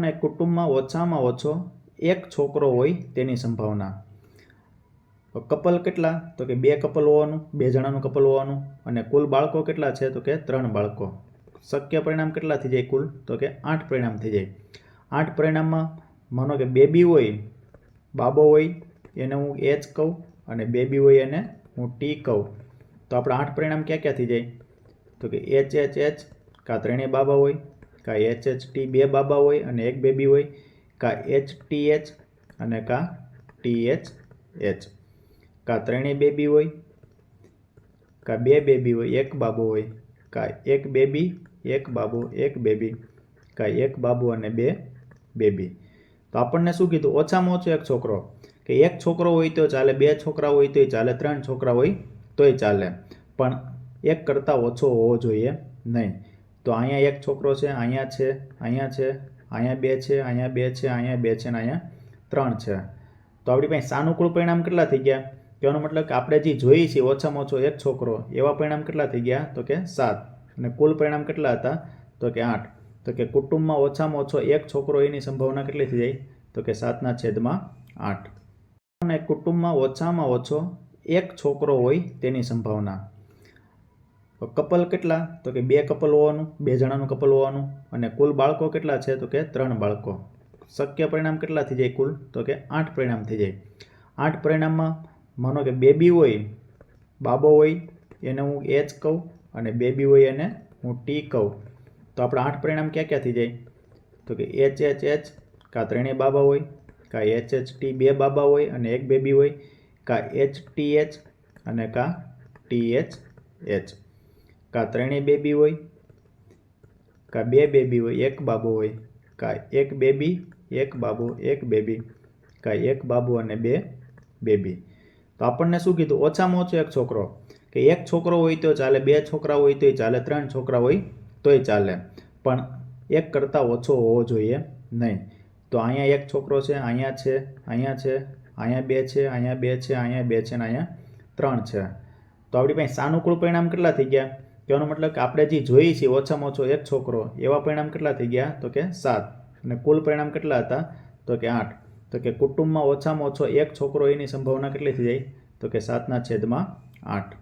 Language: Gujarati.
અને કુટુંબમાં ઓછામાં ઓછો એક છોકરો હોય તેની સંભાવના. કપલ કેટલા? તો કે 2 કપલ હોવાનું, 2 જણાનું કપલ હોવાનું. અને કુલ બાળકો કેટલા છે? તો કે 3 બાળકો. શક્ય પરિણામ કેટલા થઈ જાય કુલ? તો કે 8 પરિણામ થઈ જાય. 8 પરિણામમાં માનો કે બેબી હોય, બાબો હોય, એને હું H કહું, અને બેબી હોય એને હું T કહું. તો આપણે 8 પરિણામ ક્યાં ક્યાં થઈ જાય? તો કે HHH, કાં 3 બાબા હોય, કાં HHT 2 બાબા હોય અને 1 બેબી હોય, કાં HTH અને કાં THH, કાં 3 બેબી હોય, કાં 2 બેબી હોય, 1 બાબો હોય, કાં 1 બેબી, 1 બાબો, 1 બેબી, કાં 1 બાબો અને 2 બેબી. તો આપણને શું કીધું? ઓછામાં ઓછો એક છોકરો. કે એક છોકરો હોય તો ચાલે, 2 છોકરા હોય તોય ચાલે, 3 છોકરા હોય તોય ચાલે, પણ એક કરતાં ઓછો હોવો જોઈએ નહીં. તો અહીંયા એક છોકરો છે, અહીંયા છે, અહીંયા છે, અહીંયા 2 છે, અહીંયા 2 છે, અહીંયા 2 છે અને અહીંયા 3 છે. તો આપણી પાસે સાનુકૂળ પરિણામ કેટલા થઈ ગયા? કહેવાનો મતલબ કે આપણે જે જોઈએ છીએ ઓછામાં ઓછો એક છોકરો, એવા પરિણામ કેટલા થઈ ગયા? તો કે 7. અને કુલ પરિણામ કેટલા હતા? તો કે 8. તો કે કુટુંબમાં ઓછામાં ઓછો એક છોકરો એની સંભાવના કેટલી થઈ જાય? તો કે 7/8. અને કુટુંબમાં ઓછામાં ઓછો એક છોકરો હોય તેની સંભાવના. કપલ કેટલા? તો કે 2 કપલ હોવાનું, 2 જણાનું કપલ હોવાનું. અને કુલ બાળકો કેટલા છે? તો કે 3 બાળકો. શક્ય પરિણામ કેટલા થઈ જાય કુલ? તો કે 8 પરિણામ થઈ જાય. 8 પરિણામમાં માનો કે બેબી હોય, બાબો હોય, એને હું H કહું, અને બેબી હોય એને હું T કહું. તો આપણે 8 પરિણામ ક્યાં ક્યાં થઈ જાય? તો કે HHH, કાં 3 બાબા હોય, કાં HHT 2 બાબા હોય અને 1 બેબી હોય, કાં HTH અને કાં THH, કાં 3 બેબી હોય, કાં 2 બેબી હોય, 1 બાબો હોય, કાં 1 બેબી, 1 બાબો, 1 બેબી, કાં 1 બાબો અને 2 બેબી. તો આપણને શું કીધું? ઓછામાં ઓછો એક છોકરો. કે એક છોકરો હોય તો ચાલે, 2 છોકરા હોય તોય ચાલે, 3 છોકરા હોય તોય ચાલે, પણ એક કરતાં ઓછો હોવો જોઈએ નહીં. તો અહીંયા એક છોકરો છે, અહીંયા છે, અહીંયા છે, અહીંયા 2 છે, અહીંયા 2 છે, અહીંયા 2 છે અને અહીંયા 3 છે. તો આપણી પાસે સાનુકૂળ પરિણામ કેટલા થઈ ગયા? કહેવાનો મતલબ કે આપણે જે જોઈએ છીએ ઓછામાં ઓછો એક છોકરો, એવા પરિણામ કેટલા થઈ ગયા? તો કે 7. અને કુલ પરિણામ કેટલા હતા? તો કે 8. તો કે કુટુંબમાં ઓછામાં ઓછો એક છોકરો એની સંભાવના કેટલી થઈ જાય? તો કે 7/8.